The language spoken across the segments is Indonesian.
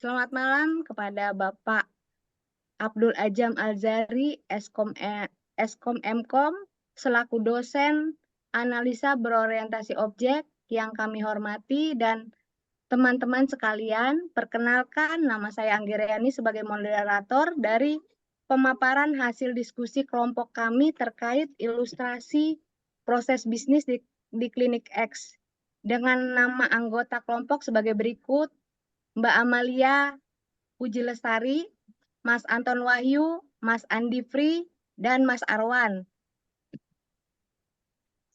Selamat malam kepada Bapak Abdul Ajam Alzari, Eskom Mkom, selaku dosen analisa berorientasi objek yang kami hormati, dan teman-teman sekalian. Perkenalkan, nama saya Anggiriani sebagai moderator dari pemaparan hasil diskusi kelompok kami terkait ilustrasi proses bisnis di Klinik X. Dengan nama anggota kelompok sebagai berikut: Mbak Amalia Puji Lestari, Mas Anton Wahyu, Mas Andi Fri, dan Mas Arwan.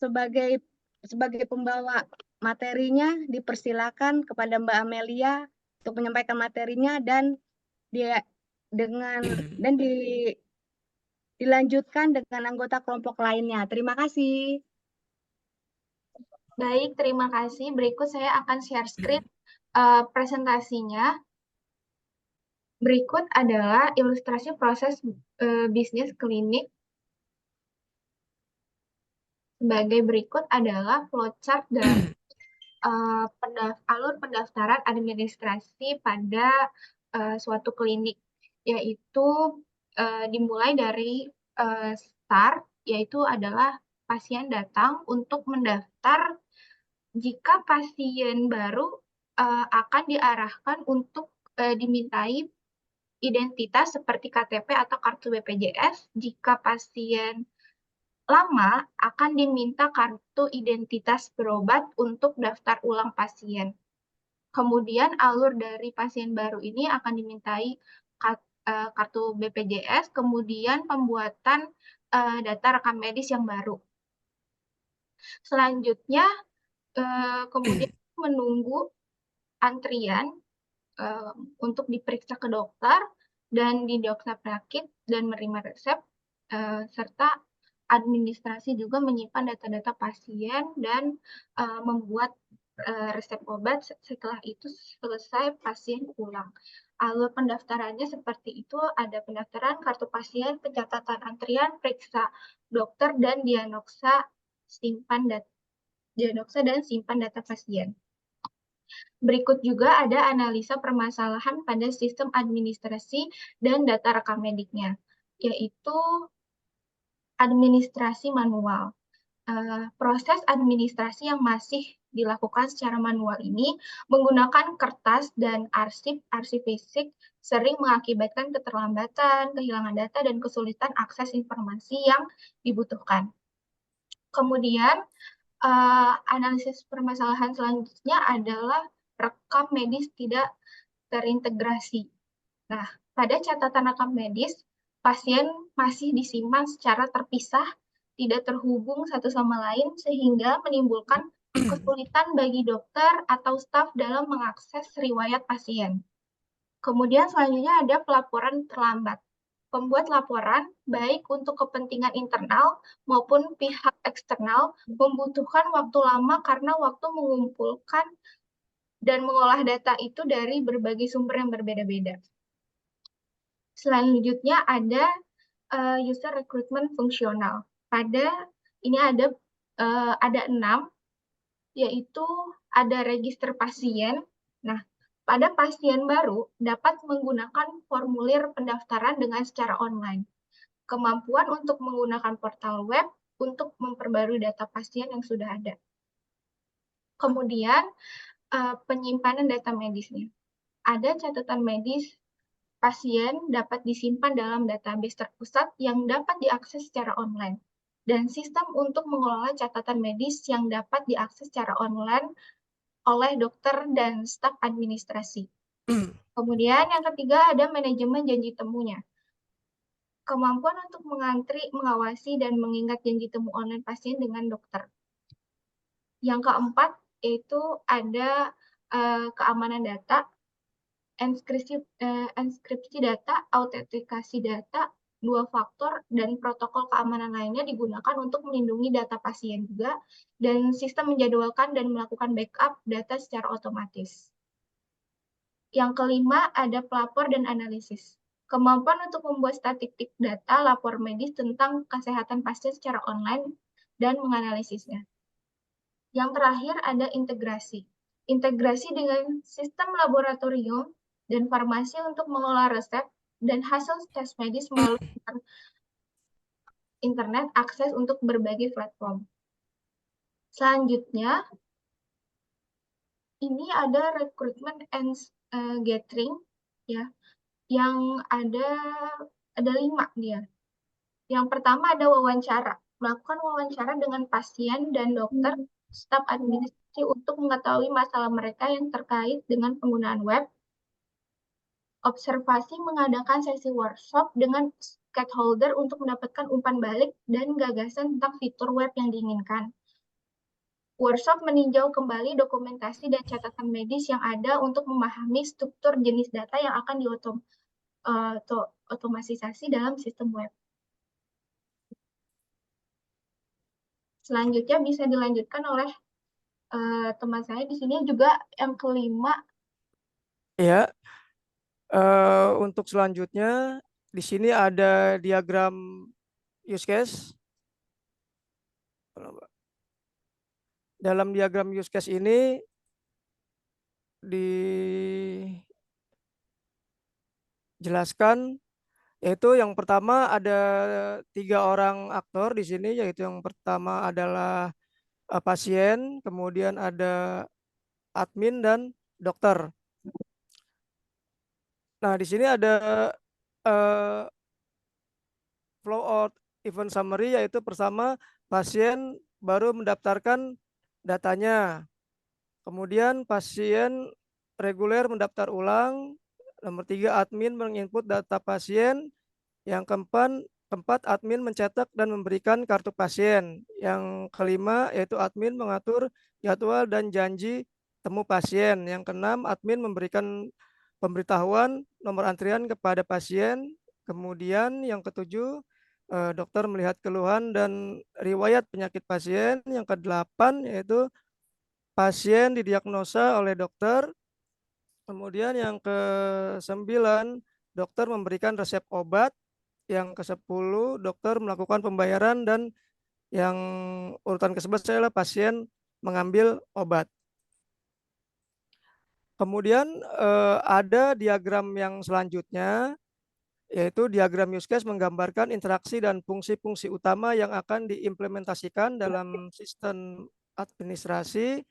Sebagai pembawa materinya, dipersilakan kepada Mbak Amelia untuk menyampaikan materinya dan dilanjutkan dengan anggota kelompok lainnya. Terima kasih. Baik, terima kasih. Berikut saya akan share screen presentasinya. Berikut adalah ilustrasi proses bisnis klinik. Sebagai berikut adalah flowchart dari alur pendaftaran administrasi pada suatu klinik, yaitu dimulai dari start, yaitu adalah pasien datang untuk mendaftar. Jika pasien baru akan diarahkan untuk dimintai identitas seperti KTP atau kartu BPJS. Jika pasien lama akan diminta kartu identitas berobat untuk daftar ulang pasien. Kemudian alur dari pasien baru ini akan dimintai kartu BPJS, kemudian pembuatan data rekam medis yang baru. Selanjutnya, kemudian menunggu antrian untuk diperiksa ke dokter dan didiagnosa penyakit dan menerima resep, serta administrasi juga menyimpan data-data pasien dan membuat resep obat. Setelah itu selesai, pasien pulang. Alur pendaftarannya seperti itu: ada pendaftaran, kartu pasien, pencatatan antrian, periksa dokter, dan diagnosa dan simpan data pasien. Berikut juga ada analisa permasalahan pada sistem administrasi dan data rekam mediknya, yaitu administrasi manual. Proses administrasi yang masih dilakukan secara manual ini menggunakan kertas dan arsip fisik sering mengakibatkan keterlambatan, kehilangan data, dan kesulitan akses informasi yang dibutuhkan. Kemudian, analisis permasalahan selanjutnya adalah rekam medis tidak terintegrasi. Nah, pada catatan rekam medis, pasien masih disimpan secara terpisah, tidak terhubung satu sama lain, sehingga menimbulkan kesulitan bagi dokter atau staf dalam mengakses riwayat pasien. Kemudian selanjutnya ada pelaporan terlambat. Pembuat laporan, baik untuk kepentingan internal maupun pihak eksternal, membutuhkan waktu lama karena waktu mengumpulkan dan mengolah data itu dari berbagai sumber yang berbeda-beda. Selanjutnya ada user recruitment fungsional. Ini ada 6, yaitu ada register pasien. Nah, pada pasien baru dapat menggunakan formulir pendaftaran dengan secara online. Kemampuan untuk menggunakan portal web untuk memperbarui data pasien yang sudah ada. Kemudian penyimpanan data medisnya. Ada catatan medis pasien dapat disimpan dalam database terpusat yang dapat diakses secara online, dan sistem untuk mengelola catatan medis yang dapat diakses secara online oleh dokter dan staf administrasi. Kemudian yang ketiga ada manajemen janji temunya. Kemampuan untuk mengantri, mengawasi, dan mengingat janji temu online pasien dengan dokter. Yang keempat yaitu ada keamanan data, enskripsi data, autentikasi data, 2 faktor, dan protokol keamanan lainnya digunakan untuk melindungi data pasien juga, dan sistem menjadwalkan dan melakukan backup data secara otomatis. Yang kelima ada pelapor dan analisis. Kemampuan untuk membuat statistik data lapor medis tentang kesehatan pasien secara online dan menganalisisnya. Yang terakhir ada integrasi. Integrasi dengan sistem laboratorium dan farmasi untuk mengelola resep dan hasil tes medis melalui internet akses untuk berbagai platform. Selanjutnya, ini ada recruitment and gathering ya, yang ada 5 dia. Yang pertama ada wawancara, melakukan wawancara dengan pasien dan dokter, staf administrasi untuk mengetahui masalah mereka yang terkait dengan penggunaan web. Observasi mengadakan sesi workshop dengan stakeholder untuk mendapatkan umpan balik dan gagasan tentang fitur web yang diinginkan. Workshop meninjau kembali dokumentasi dan catatan medis yang ada untuk memahami struktur jenis data yang akan diotomatisasi dalam sistem web. Selanjutnya bisa dilanjutkan oleh teman saya di sini juga yang kelima. Ya, untuk selanjutnya di sini ada diagram use case. Dalam diagram use case ini dijelaskan, yaitu yang pertama ada 3 orang aktor di sini, yaitu yang pertama adalah pasien, kemudian ada admin dan dokter. Nah, di sini ada flow out event summary, yaitu pertama pasien baru mendaftarkan datanya, kemudian pasien reguler mendaftar ulang, nomor 3 admin menginput data pasien, yang keempat admin mencetak dan memberikan kartu pasien, yang kelima yaitu admin mengatur jadwal dan janji temu pasien, yang keenam admin memberikan pemberitahuan nomor antrian kepada pasien, kemudian yang ketujuh dokter melihat keluhan dan riwayat penyakit pasien, yang kedelapan yaitu pasien didiagnosa oleh dokter, kemudian yang ke-9 dokter memberikan resep obat, yang ke-10 dokter melakukan pembayaran, dan yang urutan ke-11 adalah pasien mengambil obat. Kemudian ada diagram yang selanjutnya, yaitu diagram use case menggambarkan interaksi dan fungsi-fungsi utama yang akan diimplementasikan dalam sistem administrasi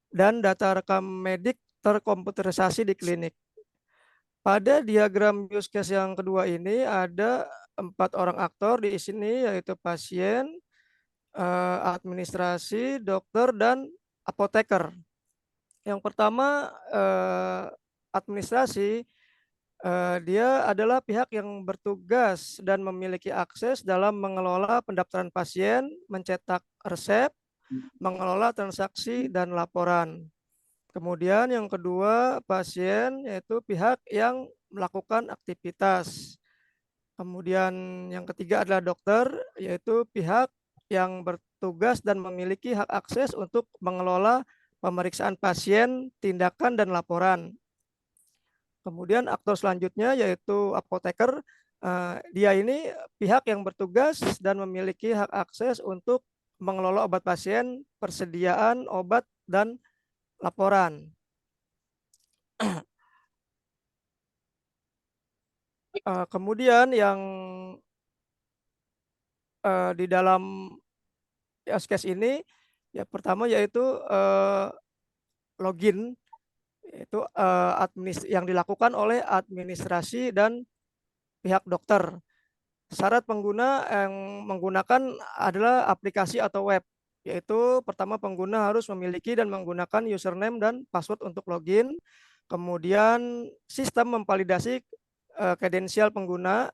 dan data rekam medik terkomputerisasi di klinik. Pada diagram use case yang kedua ini ada 4 orang aktor di sini, yaitu pasien, administrasi, dokter, dan apoteker. Yang pertama administrasi, dia adalah pihak yang bertugas dan memiliki akses dalam mengelola pendaftaran pasien, mencetak resep, mengelola transaksi dan laporan. Kemudian yang kedua pasien, yaitu pihak yang melakukan aktivitas. Kemudian yang ketiga adalah dokter, yaitu pihak yang bertugas dan memiliki hak akses untuk mengelola pemeriksaan pasien, tindakan, dan laporan. Kemudian aktor selanjutnya yaitu apoteker, dia ini pihak yang bertugas dan memiliki hak akses untuk mengelola obat pasien, persediaan obat, dan laporan. Kemudian yang di dalam use case ini, ya pertama yaitu login, yaitu yang dilakukan oleh administrasi dan pihak dokter. Syarat pengguna yang menggunakan adalah aplikasi atau web, yaitu pertama pengguna harus memiliki dan menggunakan username dan password untuk login. Kemudian sistem memvalidasi kredensial pengguna.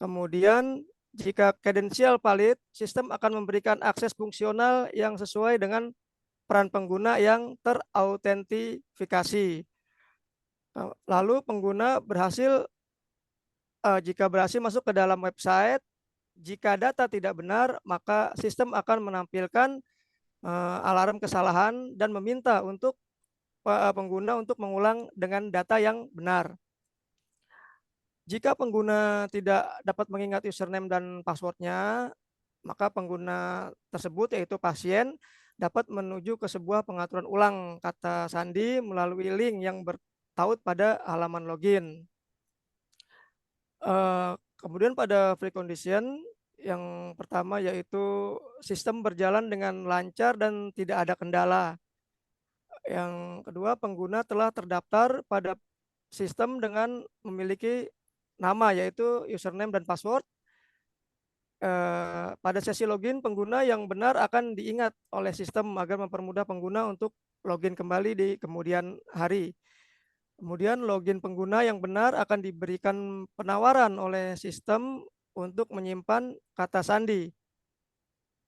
Kemudian jika kredensial valid, sistem akan memberikan akses fungsional yang sesuai dengan peran pengguna yang terautentifikasi. Lalu pengguna jika berhasil masuk ke dalam website, jika data tidak benar, maka sistem akan menampilkan alarm kesalahan dan meminta untuk pengguna untuk mengulang dengan data yang benar. Jika pengguna tidak dapat mengingat username dan passwordnya, maka pengguna tersebut, yaitu pasien, dapat menuju ke sebuah pengaturan ulang kata sandi melalui link yang taut pada halaman login. Kemudian pada precondition yang pertama yaitu sistem berjalan dengan lancar dan tidak ada kendala. Yang kedua, pengguna telah terdaftar pada sistem dengan memiliki nama yaitu username dan password. Pada sesi login, pengguna yang benar akan diingat oleh sistem agar mempermudah pengguna untuk login kembali di kemudian hari. Kemudian login pengguna yang benar akan diberikan penawaran oleh sistem untuk menyimpan kata sandi.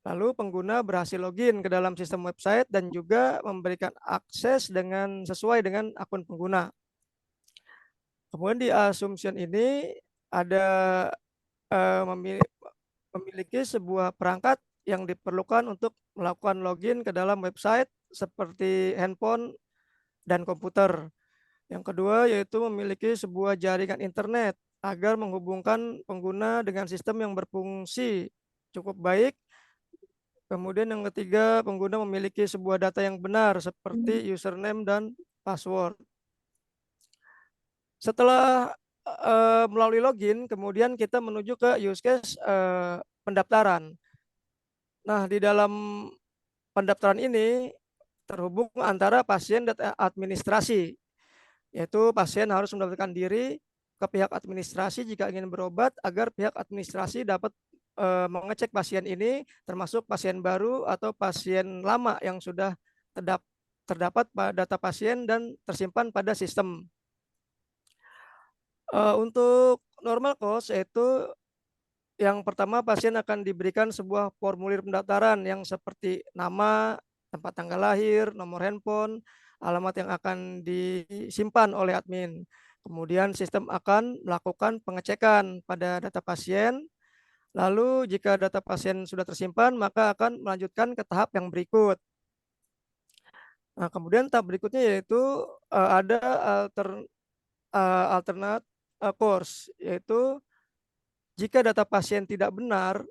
Lalu pengguna berhasil login ke dalam sistem website dan juga memberikan akses sesuai dengan akun pengguna. Kemudian di assumption ini ada memiliki sebuah perangkat yang diperlukan untuk melakukan login ke dalam website seperti handphone dan komputer. Yang kedua yaitu memiliki sebuah jaringan internet agar menghubungkan pengguna dengan sistem yang berfungsi cukup baik. Kemudian yang ketiga, pengguna memiliki sebuah data yang benar seperti username dan password. Setelah melalui login, kemudian kita menuju ke use case pendaftaran. Nah, di dalam pendaftaran ini terhubung antara pasien dan administrasi, yaitu pasien harus mendaftarkan diri ke pihak administrasi jika ingin berobat agar pihak administrasi dapat mengecek pasien ini termasuk pasien baru atau pasien lama yang sudah terdapat data pasien dan tersimpan pada sistem. Untuk normal course yaitu yang pertama pasien akan diberikan sebuah formulir pendaftaran yang seperti nama, tempat tanggal lahir, nomor handphone, alamat yang akan disimpan oleh admin. Kemudian sistem akan melakukan pengecekan pada data pasien. Lalu jika data pasien sudah tersimpan, maka akan melanjutkan ke tahap yang berikut. Nah, kemudian tahap berikutnya yaitu ada alternate course, yaitu jika data pasien tidak benar,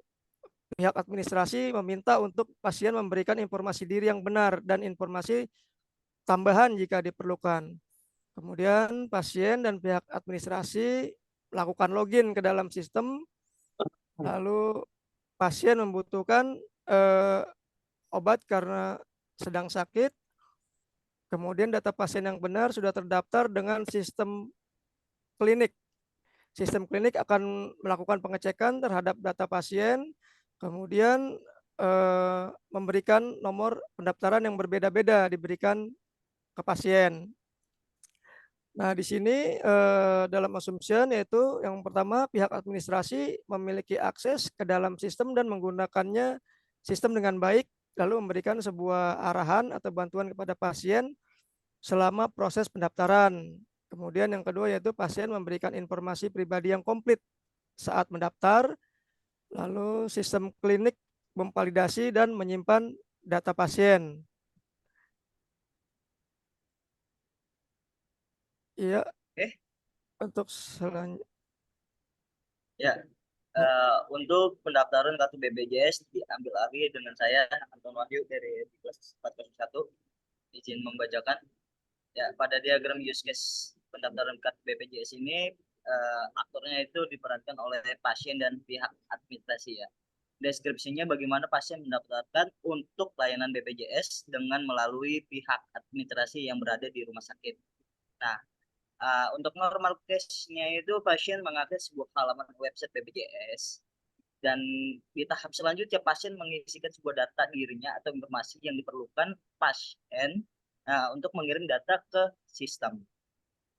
pihak administrasi meminta untuk pasien memberikan informasi diri yang benar dan informasi tambahan jika diperlukan. Kemudian pasien dan pihak administrasi melakukan login ke dalam sistem, lalu pasien membutuhkan obat karena sedang sakit. Kemudian data pasien yang benar sudah terdaftar dengan sistem klinik. Sistem klinik akan melakukan pengecekan terhadap data pasien, kemudian memberikan nomor pendaftaran yang berbeda-beda diberikan ke pasien. Nah, di sini dalam assumption yaitu yang pertama pihak administrasi memiliki akses ke dalam sistem dan menggunakannya sistem dengan baik, lalu memberikan sebuah arahan atau bantuan kepada pasien selama proses pendaftaran. Kemudian yang kedua yaitu pasien memberikan informasi pribadi yang komplit saat mendaftar, lalu sistem klinik memvalidasi dan menyimpan data pasien. Iya, untuk selanjutnya. Ya, untuk pendaftaran kartu BPJS diambil alih dengan saya Anton Wahyu dari kelas 401. Izin membacakan. Ya, pada diagram use case pendaftaran kartu BPJS ini aktornya itu diperankan oleh pasien dan pihak administrasi ya. Deskripsinya bagaimana pasien mendaftarkan untuk layanan BPJS dengan melalui pihak administrasi yang berada di rumah sakit. Nah, untuk normal case-nya itu pasien mengakses sebuah halaman website BPJS dan di tahap selanjutnya pasien mengisikan sebuah data dirinya atau informasi yang diperlukan pasien untuk mengirim data ke sistem.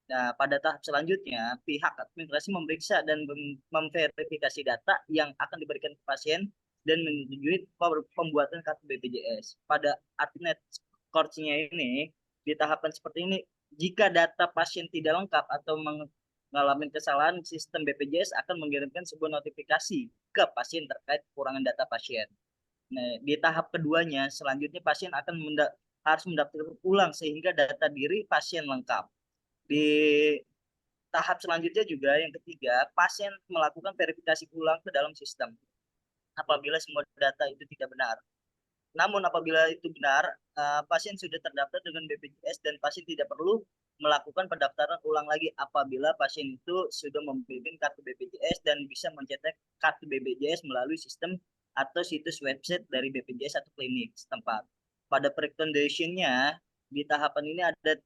Nah, pada tahap selanjutnya pihak administrasi memeriksa dan memverifikasi data yang akan diberikan ke pasien dan menyetujui pembuatan kartu BPJS. Pada alternate course-nya ini di tahapan seperti ini, jika data pasien tidak lengkap atau mengalami kesalahan, sistem BPJS akan mengirimkan sebuah notifikasi ke pasien terkait kekurangan data pasien. Nah, di tahap keduanya, selanjutnya pasien akan harus mendaftarkan ulang sehingga data diri pasien lengkap. Di tahap selanjutnya juga yang ketiga, pasien melakukan verifikasi ulang ke dalam sistem apabila semua data itu tidak benar. Namun apabila itu benar, pasien sudah terdaftar dengan BPJS dan pasien tidak perlu melakukan pendaftaran ulang lagi apabila pasien itu sudah memiliki kartu BPJS dan bisa mencetak kartu BPJS melalui sistem atau situs website dari BPJS atau klinik setempat. Pada preconditionnya di tahapan ini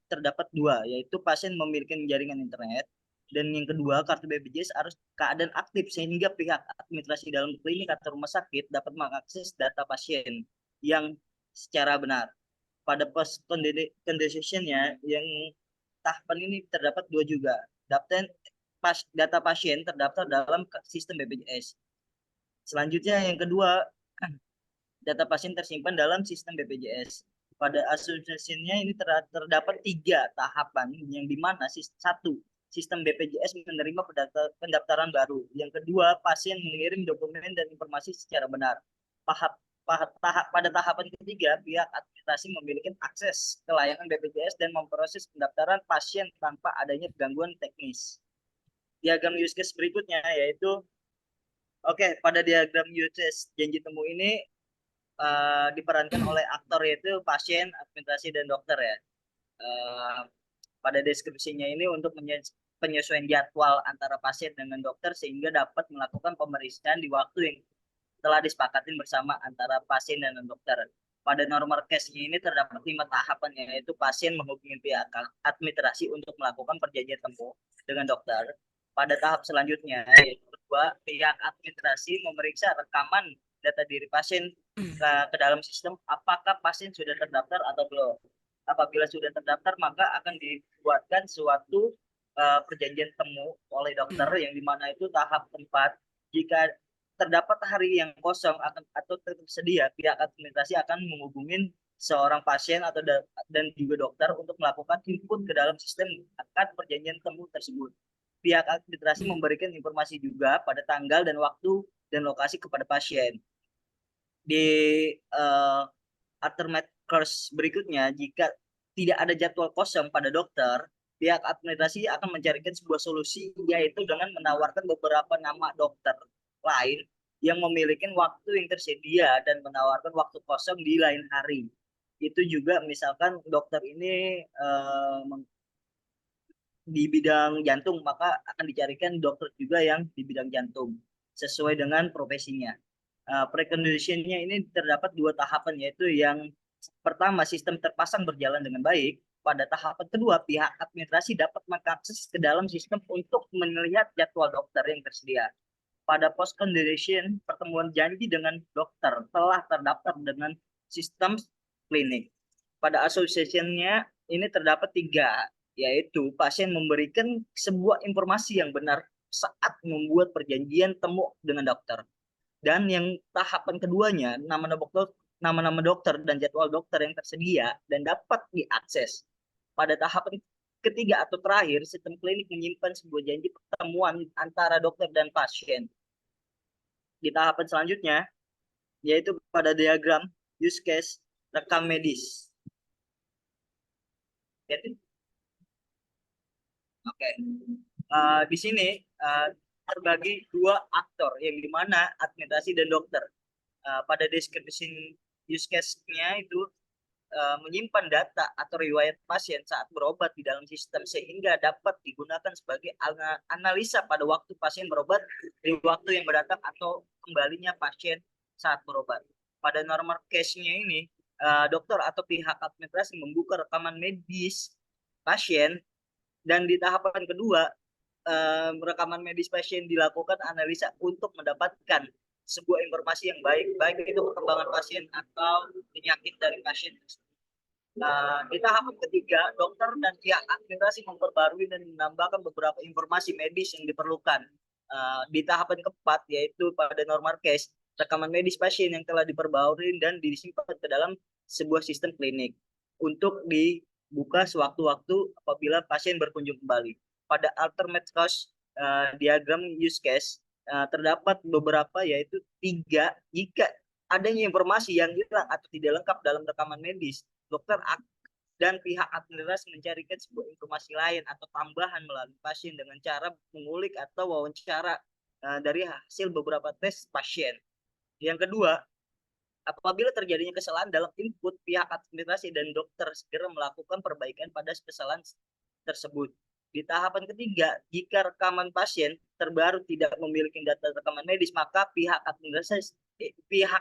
terdapat dua, yaitu pasien memiliki jaringan internet, dan yang kedua kartu BPJS harus keadaan aktif sehingga pihak administrasi dalam klinik atau rumah sakit dapat mengakses data pasien yang secara benar. Pada post conditionnya yang tahapan ini terdapat dua juga. Data pasien terdaftar dalam sistem BPJS. Selanjutnya yang kedua, data pasien tersimpan dalam sistem BPJS. Pada asumsinya ini terdapat tiga tahapan, yang dimana satu, sistem BPJS menerima pendaftaran baru. Yang kedua, pasien mengirim dokumen dan informasi secara benar. Pada tahapan ketiga, pihak administrasi memiliki akses ke layanan BPJS dan memproses pendaftaran pasien tanpa adanya gangguan teknis. Diagram use case berikutnya yaitu, pada diagram use case janji temu ini diperankan oleh aktor, yaitu pasien, administrasi, dan dokter ya. Pada deskripsinya ini untuk penyesuaian jadwal antara pasien dengan dokter sehingga dapat melakukan pemeriksaan di waktu yang telah disepakati bersama antara pasien dan dokter. Pada normal case-nya ini terdapat 5 tahapan, yaitu pasien menghubungi pihak administrasi untuk melakukan perjanjian temu dengan dokter. Pada tahap selanjutnya, yaitu kedua, pihak administrasi memeriksa rekaman data diri pasien ke dalam sistem apakah pasien sudah terdaftar atau belum. Apabila sudah terdaftar, maka akan dibuatkan suatu perjanjian temu oleh dokter, yang dimana itu tahap 4. Jika terdapat hari yang kosong atau tersedia, pihak administrasi akan menghubungi seorang pasien dan juga dokter untuk melakukan input ke dalam sistem akan perjanjian temu tersebut. Pihak administrasi memberikan informasi juga pada tanggal dan waktu dan lokasi kepada pasien. Di alternate course berikutnya, jika tidak ada jadwal kosong pada dokter, pihak administrasi akan mencarikan sebuah solusi, yaitu dengan menawarkan beberapa nama dokter lain yang memiliki waktu yang tersedia dan menawarkan waktu kosong di lain hari. Itu juga misalkan dokter ini di bidang jantung, maka akan dicarikan dokter juga yang di bidang jantung sesuai dengan profesinya. Preconditionnya ini terdapat 2 tahapan, yaitu yang pertama, sistem terpasang berjalan dengan baik. Pada tahapan kedua, pihak administrasi dapat mengakses ke dalam sistem untuk melihat jadwal dokter yang tersedia. Pada post condition, pertemuan janji dengan dokter telah terdaftar dengan sistem klinik. Pada association-nya ini terdapat 3, yaitu pasien memberikan sebuah informasi yang benar saat membuat perjanjian temu dengan dokter. Dan yang tahapan keduanya, nama-nama dokter dan jadwal dokter yang tersedia dan dapat diakses. Pada tahapan ketiga atau terakhir, sistem klinik menyimpan sebuah janji pertemuan antara dokter dan pasien. Di tahapan selanjutnya, yaitu pada diagram use case rekam medis. Di sini terbagi 2 aktor, yang dimana administrasi dan dokter. Pada description use case-nya itu menyimpan data atau riwayat pasien saat berobat di dalam sistem sehingga dapat digunakan sebagai analisa pada waktu pasien berobat di waktu yang mendatang atau kembalinya pasien saat berobat. Pada normal case-nya ini, dokter atau pihak administrasi membuka rekaman medis pasien, dan di tahapan kedua, rekaman medis pasien dilakukan analisa untuk mendapatkan sebuah informasi yang baik itu perkembangan pasien atau penyakit dari pasien. Di tahapan ketiga, dokter dan pihak administrasi memperbarui dan menambahkan beberapa informasi medis yang diperlukan. Di tahapan keempat, yaitu pada normal case, rekaman medis pasien yang telah diperbarui dan disimpan ke dalam sebuah sistem klinik untuk dibuka sewaktu-waktu apabila pasien berkunjung kembali. Pada alternate cause diagram use case terdapat beberapa, yaitu 3. Jika adanya informasi yang hilang atau tidak lengkap dalam rekaman medis, dokter dan pihak administrasi mencarikan sebuah informasi lain atau tambahan melalui pasien dengan cara mengulik atau wawancara dari hasil beberapa tes pasien. Yang kedua, apabila terjadinya kesalahan dalam input, pihak administrasi dan dokter segera melakukan perbaikan pada kesalahan tersebut. Di tahapan ketiga, jika rekaman pasien terbaru tidak memiliki data rekaman medis, maka pihak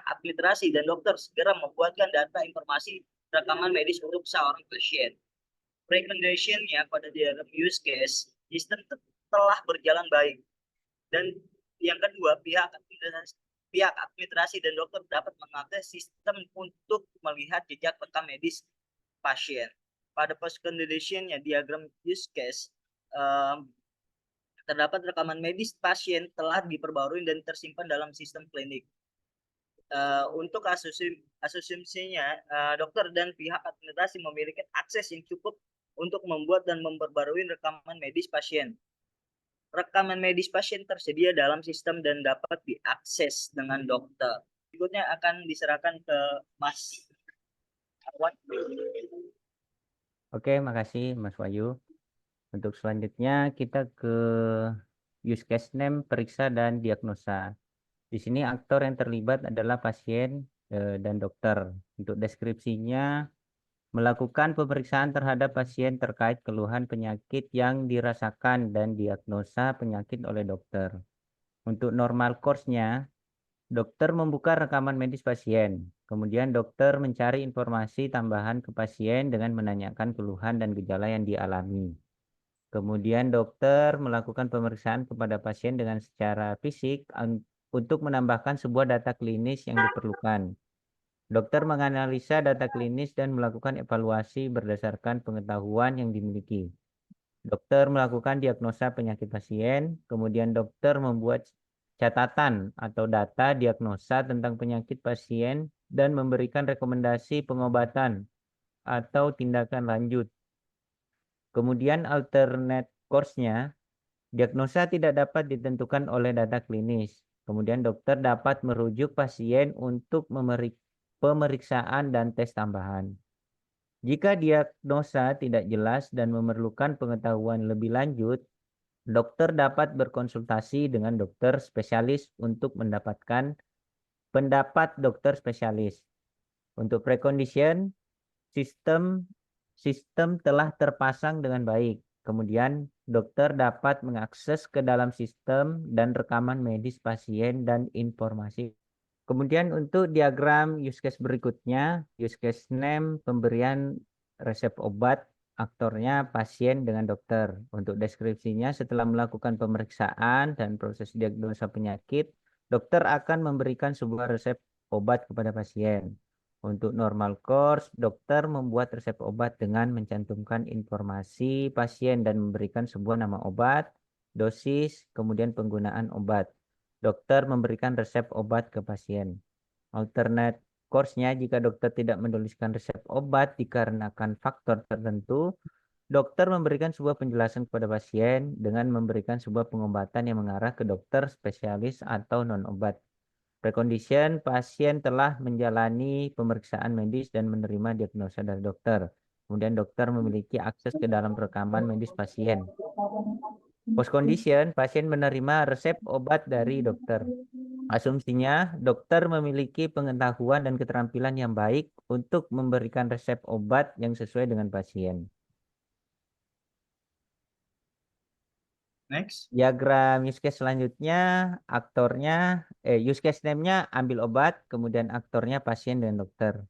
administrasi dan dokter segera membuatkan data informasi rekaman medis untuk seorang pasien. Recommendation-nya pada diagram use case, sistem telah berjalan baik. Dan yang kedua, pihak administrasi dan dokter dapat mengakses sistem untuk melihat jejak rekam medis pasien. Pada post-condition-nya diagram use case, terdapat rekaman medis pasien telah diperbarui dan tersimpan dalam sistem klinik. Untuk asumsinya, dokter dan pihak administrasi memiliki akses yang cukup untuk membuat dan memperbarui rekaman medis pasien. Rekaman medis pasien tersedia dalam sistem dan dapat diakses dengan dokter. Berikutnya akan diserahkan ke Mas Arwan. Oke, makasih Mas Wahyu. Untuk selanjutnya kita ke use case name, periksa dan diagnosa. Di sini aktor yang terlibat adalah pasien dan dokter. Untuk deskripsinya, melakukan pemeriksaan terhadap pasien terkait keluhan penyakit yang dirasakan dan diagnosa penyakit oleh dokter. Untuk normal course-nya, dokter membuka rekaman medis pasien. Kemudian dokter mencari informasi tambahan ke pasien dengan menanyakan keluhan dan gejala yang dialami. Kemudian dokter melakukan pemeriksaan kepada pasien dengan secara fisik untuk menambahkan sebuah data klinis yang diperlukan. Dokter menganalisa data klinis dan melakukan evaluasi berdasarkan pengetahuan yang dimiliki. Dokter melakukan diagnosa penyakit pasien, kemudian dokter membuat catatan atau data diagnosa tentang penyakit pasien dan memberikan rekomendasi pengobatan atau tindakan lanjut. Kemudian alternate course-nya, diagnosa tidak dapat ditentukan oleh data klinis. Kemudian dokter dapat merujuk pasien untuk pemeriksaan dan tes tambahan. Jika diagnosa tidak jelas dan memerlukan pengetahuan lebih lanjut, dokter dapat berkonsultasi dengan dokter spesialis untuk mendapatkan pendapat dokter spesialis. Untuk precondition, sistem telah terpasang dengan baik. Kemudian dokter dapat mengakses ke dalam sistem dan rekaman medis pasien dan informasi. Kemudian untuk diagram use case berikutnya, use case name, pemberian resep obat, aktornya pasien dengan dokter. Untuk deskripsinya, setelah melakukan pemeriksaan dan proses diagnosa penyakit, dokter akan memberikan sebuah resep obat kepada pasien. Untuk normal course, dokter membuat resep obat dengan mencantumkan informasi pasien dan memberikan sebuah nama obat, dosis, kemudian penggunaan obat. Dokter memberikan resep obat ke pasien. Alternate course-nya, jika dokter tidak menuliskan resep obat dikarenakan faktor tertentu, dokter memberikan sebuah penjelasan kepada pasien dengan memberikan sebuah pengobatan yang mengarah ke dokter spesialis atau non-obat. Precondition, pasien telah menjalani pemeriksaan medis dan menerima diagnosa dari dokter. Kemudian dokter memiliki akses ke dalam rekaman medis pasien. Postcondition, pasien menerima resep obat dari dokter. Asumsinya, dokter memiliki pengetahuan dan keterampilan yang baik untuk memberikan resep obat yang sesuai dengan pasien. Next. Diagram use case selanjutnya, aktornya, use case name-nya ambil obat, kemudian aktornya pasien dan dokter.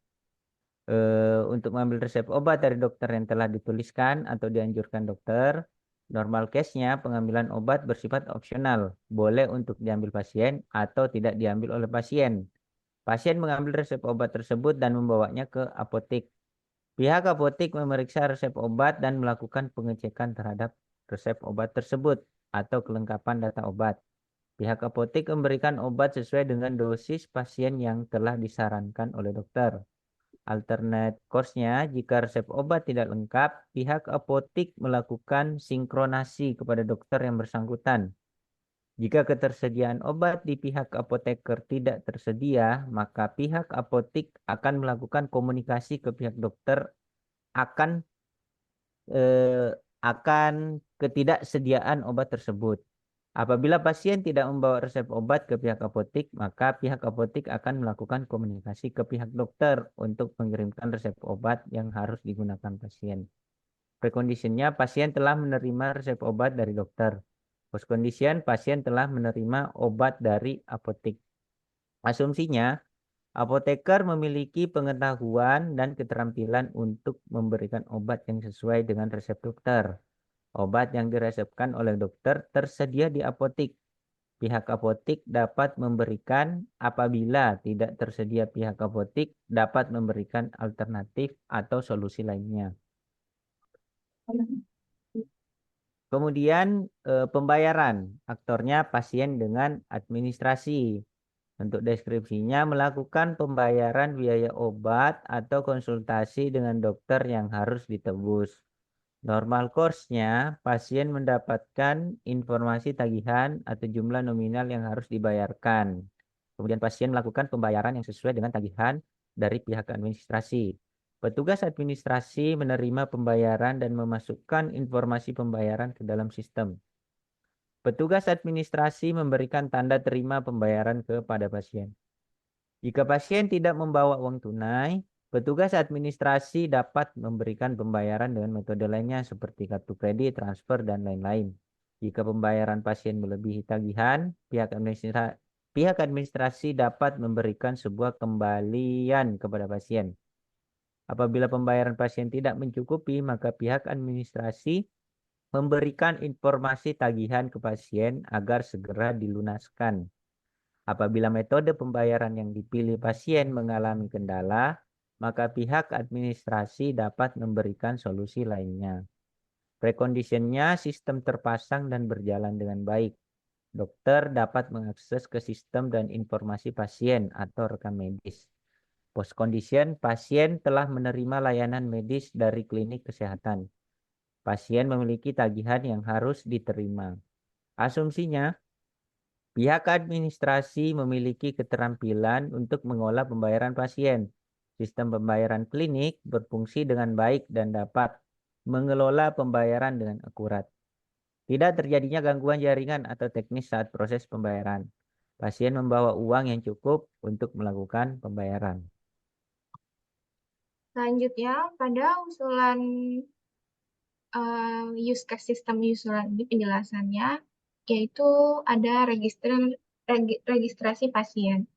Untuk mengambil resep obat dari dokter yang telah dituliskan atau dianjurkan dokter, normal case-nya pengambilan obat bersifat opsional, boleh untuk diambil pasien atau tidak diambil oleh pasien. Pasien mengambil resep obat tersebut dan membawanya ke apotek. Pihak apotek memeriksa resep obat dan melakukan pengecekan terhadap resep obat tersebut atau kelengkapan data obat. Pihak apotek memberikan obat sesuai dengan dosis pasien yang telah disarankan oleh dokter. Alternate course-nya, jika resep obat tidak lengkap, pihak apotek melakukan sinkronasi kepada dokter yang bersangkutan. Jika ketersediaan obat di pihak apoteker tidak tersedia, maka pihak apotek akan melakukan komunikasi ke pihak dokter akan ketidaksediaan obat tersebut. Apabila pasien tidak membawa resep obat ke pihak apotek, maka pihak apotek akan melakukan komunikasi ke pihak dokter untuk mengirimkan resep obat yang harus digunakan pasien. Preconditionnya pasien telah menerima resep obat dari dokter. Postcondition pasien telah menerima obat dari apotek. Asumsinya apoteker memiliki pengetahuan dan keterampilan untuk memberikan obat yang sesuai dengan resep dokter. Obat yang diresepkan oleh dokter tersedia di apotek. Pihak apotek dapat memberikan apabila tidak tersedia, pihak apotek dapat memberikan alternatif atau solusi lainnya. Kemudian pembayaran, aktornya pasien dengan administrasi. Untuk deskripsinya, melakukan pembayaran biaya obat atau konsultasi dengan dokter yang harus ditebus. Normal course-nya, pasien mendapatkan informasi tagihan atau jumlah nominal yang harus dibayarkan. Kemudian pasien melakukan pembayaran yang sesuai dengan tagihan dari pihak administrasi. Petugas administrasi menerima pembayaran dan memasukkan informasi pembayaran ke dalam sistem. Petugas administrasi memberikan tanda terima pembayaran kepada pasien. Jika pasien tidak membawa uang tunai, petugas administrasi dapat memberikan pembayaran dengan metode lainnya seperti kartu kredit, transfer, dan lain-lain. Jika pembayaran pasien melebihi tagihan, pihak administrasi dapat memberikan sebuah kembalian kepada pasien. Apabila pembayaran pasien tidak mencukupi, maka pihak administrasi memberikan informasi tagihan ke pasien agar segera dilunaskan. Apabila metode pembayaran yang dipilih pasien mengalami kendala, maka pihak administrasi dapat memberikan solusi lainnya. Preconditionnya sistem terpasang dan berjalan dengan baik. Dokter dapat mengakses ke sistem dan informasi pasien atau rekam medis. Postcondition, pasien telah menerima layanan medis dari klinik kesehatan. Pasien memiliki tagihan yang harus diterima. Asumsinya, pihak administrasi memiliki keterampilan untuk mengolah pembayaran pasien. Sistem pembayaran klinik berfungsi dengan baik dan dapat mengelola pembayaran dengan akurat. Tidak terjadinya gangguan jaringan atau teknis saat proses pembayaran. Pasien membawa uang yang cukup untuk melakukan pembayaran. Selanjutnya, pada usulan use case system usulan ini penjelasannya, yaitu ada registrasi pasien.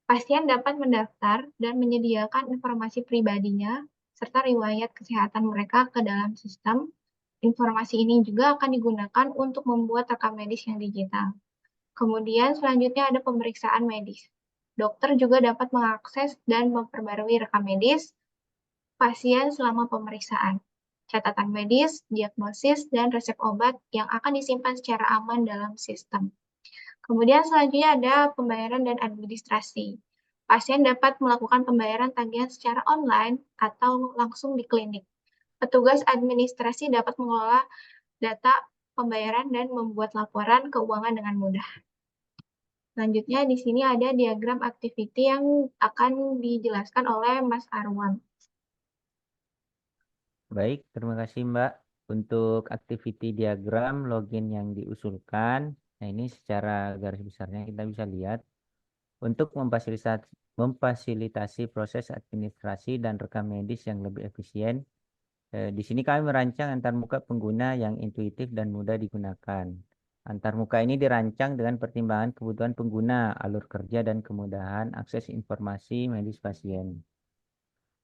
Pasien dapat mendaftar dan menyediakan informasi pribadinya serta riwayat kesehatan mereka ke dalam sistem. Informasi ini juga akan digunakan untuk membuat rekam medis yang digital. Kemudian selanjutnya ada pemeriksaan medis. Dokter juga dapat mengakses dan memperbarui rekam medis pasien selama pemeriksaan, catatan medis, diagnosis, dan resep obat yang akan disimpan secara aman dalam sistem. Kemudian selanjutnya ada pembayaran dan administrasi. Pasien dapat melakukan pembayaran tagihan secara online atau langsung di klinik. Petugas administrasi dapat mengelola data pembayaran dan membuat laporan keuangan dengan mudah. Selanjutnya di sini ada diagram activity yang akan dijelaskan oleh Mas Arwan. Baik, terima kasih Mbak. Untuk activity diagram login yang diusulkan, nah ini secara garis besarnya kita bisa lihat. Untuk memfasilitasi proses administrasi dan rekam medis yang lebih efisien, di sini kami merancang antarmuka pengguna yang intuitif dan mudah digunakan. Antarmuka ini dirancang dengan pertimbangan kebutuhan pengguna, alur kerja, dan kemudahan akses informasi medis pasien.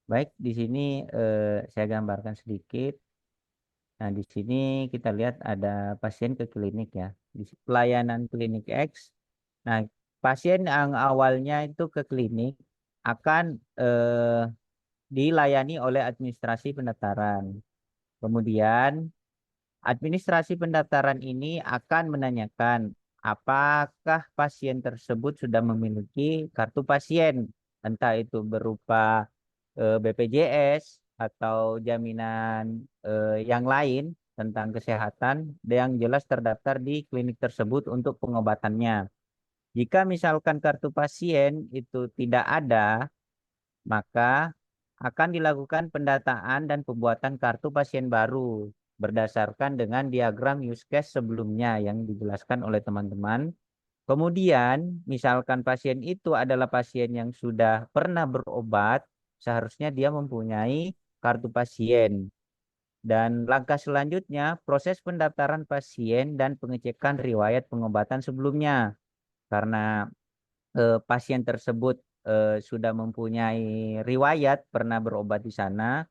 Baik, di sini saya gambarkan sedikit. Nah, di sini kita lihat ada pasien ke klinik ya. Di pelayanan klinik X. Nah, pasien yang awalnya itu ke klinik akan dilayani oleh administrasi pendaftaran. Kemudian administrasi pendaftaran ini akan menanyakan apakah pasien tersebut sudah memiliki kartu pasien, entah itu berupa BPJS atau jaminan yang lain tentang kesehatan yang jelas terdaftar di klinik tersebut untuk pengobatannya. Jika misalkan kartu pasien itu tidak ada, maka akan dilakukan pendataan dan pembuatan kartu pasien baru berdasarkan dengan diagram use case sebelumnya yang dijelaskan oleh teman-teman. Kemudian, misalkan pasien itu adalah pasien yang sudah pernah berobat, seharusnya dia mempunyai kartu pasien. Dan langkah selanjutnya, proses pendaftaran pasien dan pengecekan riwayat pengobatan sebelumnya. Karena pasien tersebut sudah mempunyai riwayat pernah berobat di sana,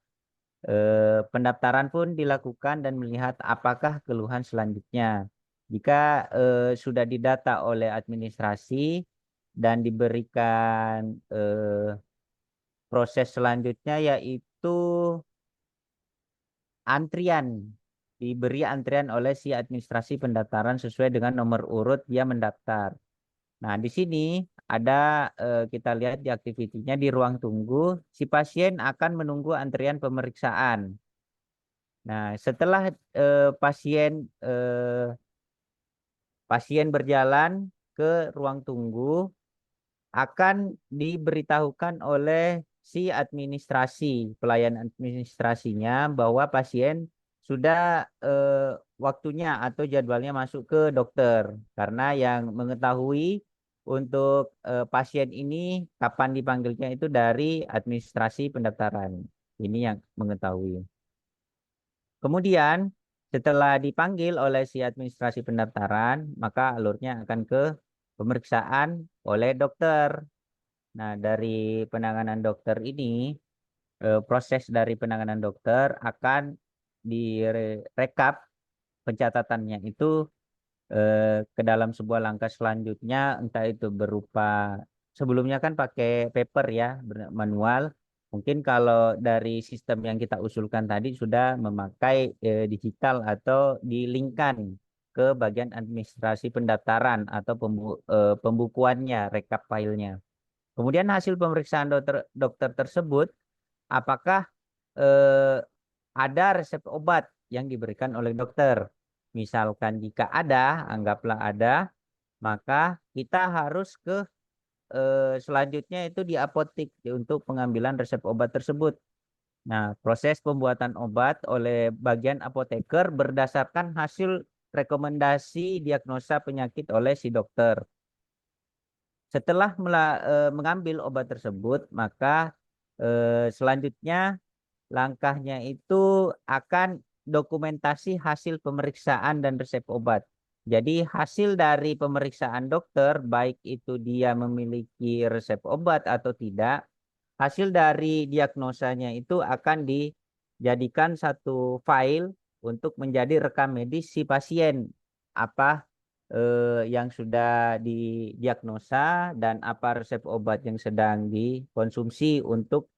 pendaftaran pun dilakukan dan melihat apakah keluhan selanjutnya. Jika sudah didata oleh administrasi dan diberikan proses selanjutnya yaitu diberi antrian oleh si administrasi pendaftaran sesuai dengan nomor urut dia mendaftar. Nah, di sini ada kita lihat di aktivitinya di ruang tunggu, si pasien akan menunggu antrian pemeriksaan. Nah, setelah pasien berjalan ke ruang tunggu, akan diberitahukan oleh si administrasi, pelayan administrasinya bahwa pasien sudah waktunya atau jadwalnya masuk ke dokter. Karena yang mengetahui untuk pasien ini kapan dipanggilnya itu dari administrasi pendaftaran. Ini yang mengetahui. Kemudian setelah dipanggil oleh si administrasi pendaftaran, maka alurnya akan ke pemeriksaan oleh dokter. Nah, dari penanganan dokter ini, proses dari penanganan dokter akan direkap pencatatannya itu ke dalam sebuah langkah selanjutnya, entah itu berupa sebelumnya kan pakai paper ya, manual. Mungkin kalau dari sistem yang kita usulkan tadi sudah memakai digital atau di-link-kan ke bagian administrasi pendaftaran atau pembukuannya, rekap filenya. Kemudian hasil pemeriksaan dokter tersebut, apakah ada resep obat yang diberikan oleh dokter. Misalkan jika ada, anggaplah ada, maka kita harus ke selanjutnya itu di apotik untuk pengambilan resep obat tersebut. Nah, proses pembuatan obat oleh bagian apoteker berdasarkan hasil rekomendasi diagnosa penyakit oleh si dokter. Setelah mengambil obat tersebut, maka selanjutnya langkahnya itu akan dokumentasi hasil pemeriksaan dan resep obat. Jadi hasil dari pemeriksaan dokter, baik itu dia memiliki resep obat atau tidak, hasil dari diagnosanya itu akan dijadikan satu file untuk menjadi rekam medis si pasien. Apa yang sudah didiagnosa dan apa resep obat yang sedang dikonsumsi untuk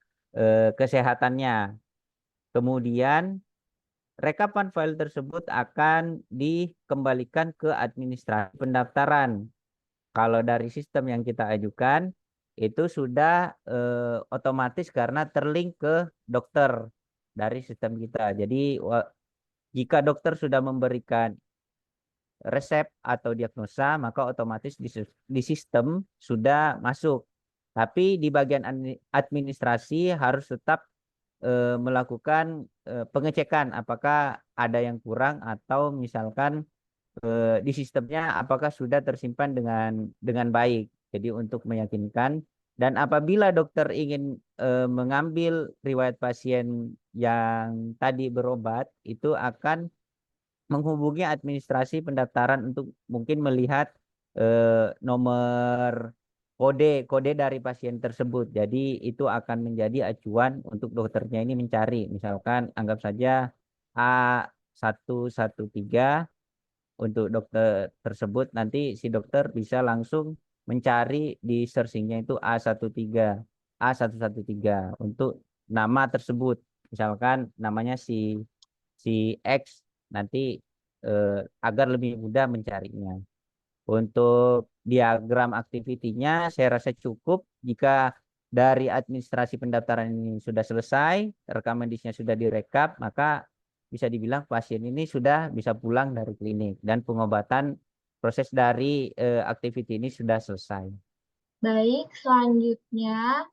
kesehatannya. Kemudian rekapan file tersebut akan dikembalikan ke administrasi pendaftaran. Kalau dari sistem yang kita ajukan itu sudah otomatis karena terlink ke dokter dari sistem kita. Jadi jika dokter sudah memberikan resep atau diagnosa, maka otomatis di sistem sudah masuk. Tapi di bagian administrasi harus tetap melakukan pengecekan apakah ada yang kurang atau misalkan di sistemnya apakah sudah tersimpan dengan baik. Jadi untuk meyakinkan, dan apabila dokter ingin mengambil riwayat pasien yang tadi berobat, itu akan menghubungi administrasi pendaftaran untuk mungkin melihat nomor kode dari pasien tersebut. Jadi itu akan menjadi acuan untuk dokternya ini mencari. Misalkan anggap saja A113 untuk dokter tersebut, nanti si dokter bisa langsung mencari di searchingnya itu A113 untuk nama tersebut. Misalkan namanya si X, nanti agar lebih mudah mencarinya. Untuk diagram aktivitinya saya rasa cukup. Jika dari administrasi pendaftaran ini sudah selesai, rekam medisnya sudah direkap, maka bisa dibilang pasien ini sudah bisa pulang dari klinik dan pengobatan proses dari aktiviti ini sudah selesai. Baik, selanjutnya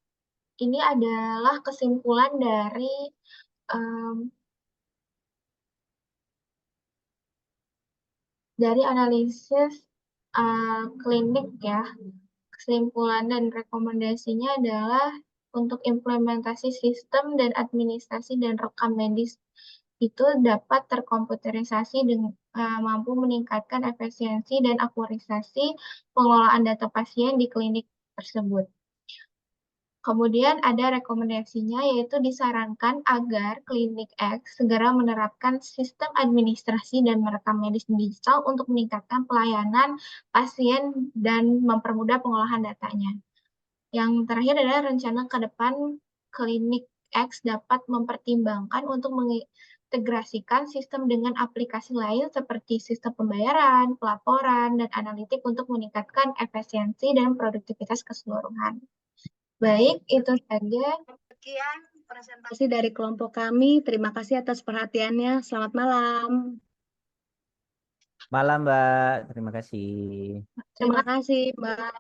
ini adalah kesimpulan dari analisis klinik ya. Kesimpulan dan rekomendasinya adalah untuk implementasi sistem dan administrasi dan rekam medis itu dapat terkomputerisasi dengan mampu meningkatkan efisiensi dan akurisasi pengelolaan data pasien di klinik tersebut. Kemudian ada rekomendasinya, yaitu disarankan agar Klinik X segera menerapkan sistem administrasi dan merekam medis digital untuk meningkatkan pelayanan pasien dan mempermudah pengolahan datanya. Yang terakhir adalah rencana ke depan Klinik X dapat mempertimbangkan untuk mengintegrasikan sistem dengan aplikasi lain seperti sistem pembayaran, pelaporan, dan analitik untuk meningkatkan efisiensi dan produktivitas keseluruhan. Baik, itu saja. Sekian presentasi dari kelompok kami. Terima kasih atas perhatiannya. Selamat malam. Malam, Mbak. Terima kasih. Terima kasih, Mbak.